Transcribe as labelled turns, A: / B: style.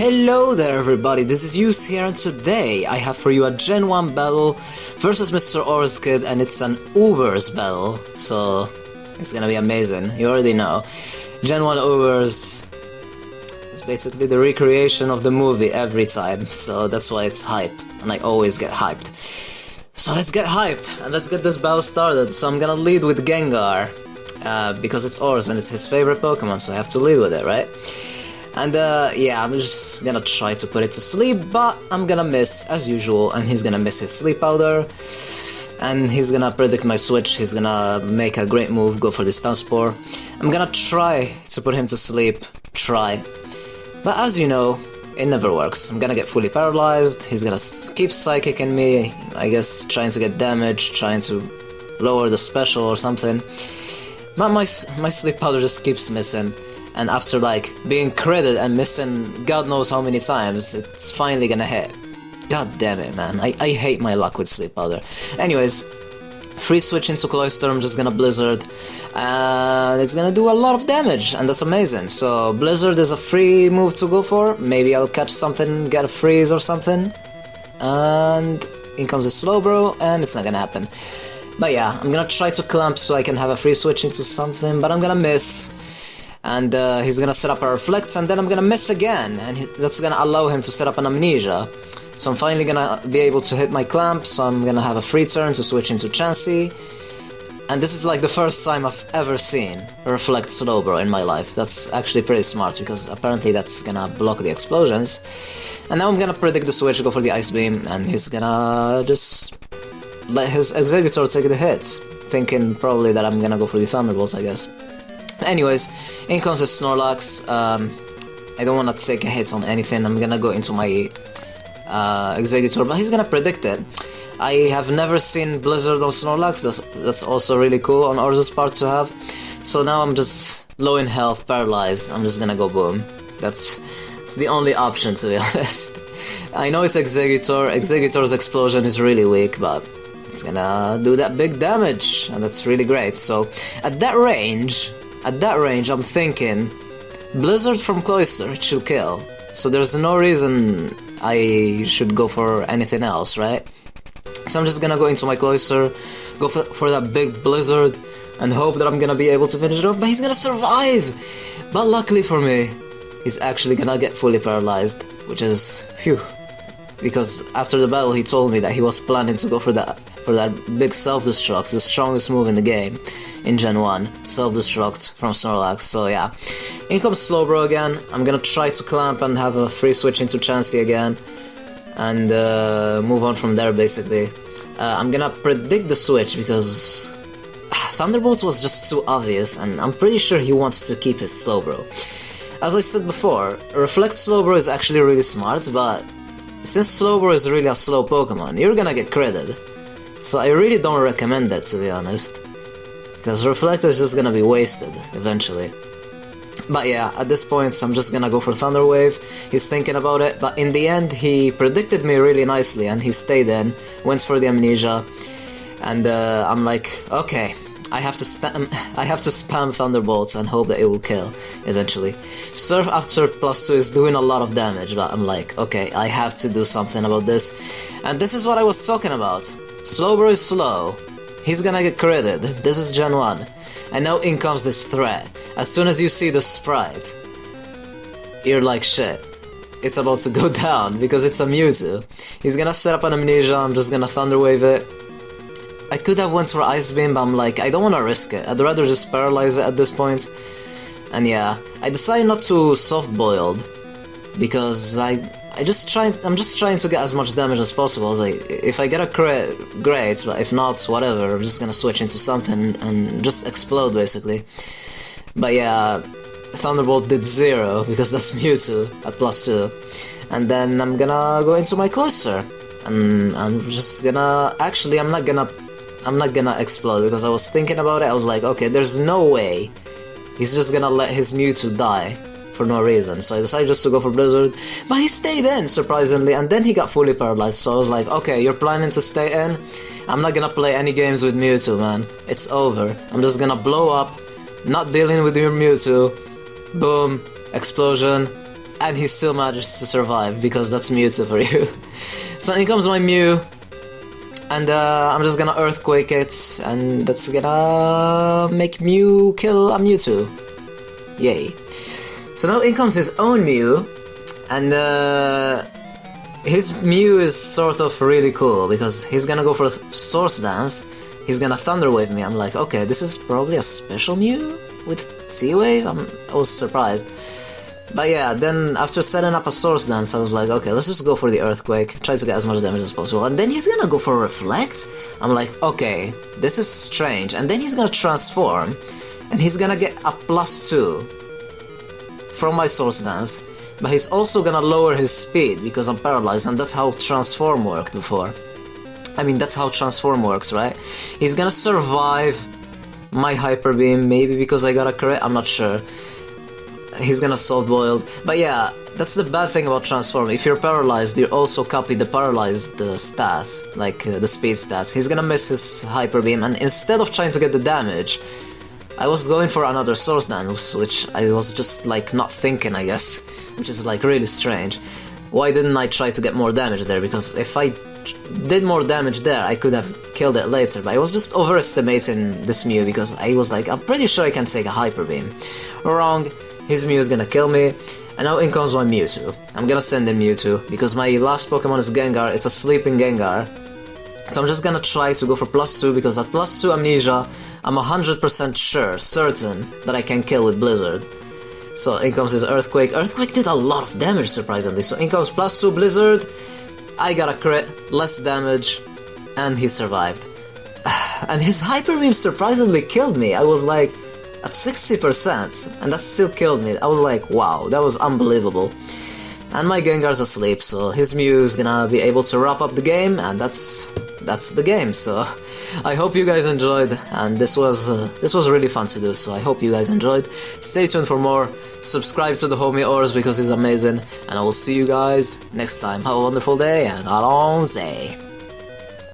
A: Hello there everybody, this is Yus here, and today I have for you a Gen 1 battle versus MrOrzKid, and it's an Ubers battle, so it's gonna be amazing, you already know. Gen 1 Ubers is basically the recreation of the movie every time, so that's why it's hype, and I always get hyped. So let's get hyped, and let's get this battle started. So I'm gonna lead with Gengar, because it's Orz and it's his favorite Pokemon, so I have to lead with it, right? And yeah, I'm just gonna try to put it to sleep, but I'm gonna miss as usual, and he's gonna miss his sleep powder, and he's gonna predict my switch. He's gonna make a great move, go for the stun spore. I'm gonna try to put him to sleep, but as you know, it never works. I'm gonna get fully paralyzed. He's gonna keep psychicking me, I guess trying to get damage, trying to lower the special or something, but my sleep powder just keeps missing. And after like being critted and missing God knows how many times, it's finally gonna hit. God damn it, man. I hate my luck with sleep powder. Anyways, free switch into Cloyster, I'm just gonna Blizzard. And it's gonna do a lot of damage, and that's amazing. So Blizzard is a free move to go for. Maybe I'll catch something, get a freeze or something. And in comes a Slowbro, and it's not gonna happen. But yeah, I'm gonna try to clamp so I can have a free switch into something, but I'm gonna miss. And he's gonna set up a Reflect, and then I'm gonna miss again, and that's gonna allow him to set up an Amnesia. So I'm finally gonna be able to hit my Clamp, so I'm gonna have a free turn to switch into Chansey. And this is like the first time I've ever seen a Reflect Slowbro in my life. That's actually pretty smart, because apparently that's gonna block the explosions. And now I'm gonna predict the switch, go for the Ice Beam, and he's gonna just let his Executor take the hit, thinking probably that I'm gonna go for the Thunderbolts, I guess. Anyways, in comes his Snorlax. I don't want to take a hit on anything. I'm gonna go into my Executor, but he's gonna predict it. I have never seen Blizzard on Snorlax. That's also really cool on Orz's part to have. So now I'm just low in health, paralyzed. I'm just gonna go boom. It's the only option, to be honest. I know it's Executor. Executor's explosion is really weak, but it's gonna do that big damage, and that's really great. So at that range, I'm thinking Blizzard from Cloyster, it should kill. So there's no reason I should go for anything else, right? So I'm just gonna go into my Cloyster, go for that big Blizzard, and hope that I'm gonna be able to finish it off, but he's gonna survive! But luckily for me, he's actually gonna get fully paralyzed, which is phew. Because after the battle he told me that he was planning to go for that big self-destruct, the strongest move in the game. In Gen 1, self-destruct from Snorlax, so yeah. In comes Slowbro again. I'm gonna try to clamp and have a free switch into Chansey again, and move on from there basically. I'm gonna predict the switch because Thunderbolts was just too obvious, and I'm pretty sure he wants to keep his Slowbro. As I said before, Reflect Slowbro is actually really smart, but since Slowbro is really a slow Pokemon, you're gonna get critted. So I really don't recommend that, to be honest, because Reflect is just gonna be wasted, eventually. But yeah, at this point, I'm just gonna go for Thunder Wave. He's thinking about it, but in the end, he predicted me really nicely, and he stayed in, went for the Amnesia, and I'm like, okay, I have to spam Thunderbolts and hope that it will kill, eventually. Surf after +2 is doing a lot of damage, but I'm like, okay, I have to do something about this. And this is what I was talking about. Slowbro is slow. He's gonna get critted. This is Gen 1. And now in comes this threat. As soon as you see the sprite, you're like, shit. It's about to go down, because it's a Mewtwo. He's gonna set up an Amnesia, I'm just gonna Thunder Wave it. I could have went for Ice Beam, but I'm like, I don't wanna risk it. I'd rather just paralyze it at this point. And yeah, I decided not to Soft Boiled, because I'm just trying to get as much damage as possible. Like, if I get a crit, great, but if not, whatever, I'm just gonna switch into something and just explode, basically. But yeah, Thunderbolt did 0, because that's Mewtwo at +2. And then I'm gonna go into my Cloyster, and I'm just gonna... Actually, I'm not gonna explode, because I was thinking about it. I was like, okay, there's no way he's just gonna let his Mewtwo die for no reason, so I decided just to go for Blizzard, but he stayed in, surprisingly, and then he got fully paralyzed, so I was like, okay, you're planning to stay in? I'm not gonna play any games with Mewtwo, man. It's over. I'm just gonna blow up, not dealing with your Mewtwo, boom, explosion, and he still manages to survive, because that's Mewtwo for you. So in comes my Mew, and I'm just gonna Earthquake it, and that's gonna make Mew kill a Mewtwo. Yay. So now in comes his own Mew, and his Mew is sort of really cool, because he's gonna go for Source Dance, he's gonna Thunder Wave me. I'm like, okay, this is probably a special Mew with T-Wave? I was surprised. But yeah, then after setting up a Source Dance, I was like, okay, let's just go for the Earthquake, try to get as much damage as possible. And then he's gonna go for Reflect? I'm like, okay, this is strange. And then he's gonna Transform, and he's gonna get a +2 from my Source Dance. But he's also gonna lower his speed, because I'm paralyzed, and that's how Transform worked before. I mean, that's how Transform works, right? He's gonna survive my Hyper Beam, maybe because I got a crit, I'm not sure. He's gonna Soft Boiled, but yeah, that's the bad thing about Transform. If you're paralyzed, you also copy the paralyzed stats, like the speed stats. He's gonna miss his Hyper Beam, and instead of trying to get the damage, I was going for another Source Dance, which I was just like not thinking, I guess, which is like really strange. Why didn't I try to get more damage there? Because if I did more damage there, I could have killed it later, but I was just overestimating this Mew, because I was like, I'm pretty sure I can take a Hyper Beam. Wrong, his Mew is gonna kill me, and now in comes my Mewtwo. I'm gonna send in Mewtwo, because my last Pokemon is Gengar, it's a sleeping Gengar. So I'm just gonna try to go for +2, because at +2 Amnesia, I'm 100% sure, certain, that I can kill with Blizzard. So in comes his Earthquake. Earthquake did a lot of damage, surprisingly. So in comes +2 Blizzard, I got a crit, less damage, and he survived. And his Hyper Beam surprisingly killed me. I was like at 60%, and that still killed me. I was like, wow, that was unbelievable. And my Gengar's asleep, so his Mew is gonna be able to wrap up the game, and that's the game. So I hope you guys enjoyed, and this was really fun to do, so I hope you guys enjoyed. Stay tuned for more, subscribe to the homie Ors because he's amazing, and I will see you guys next time. Have a wonderful day, and allons-y.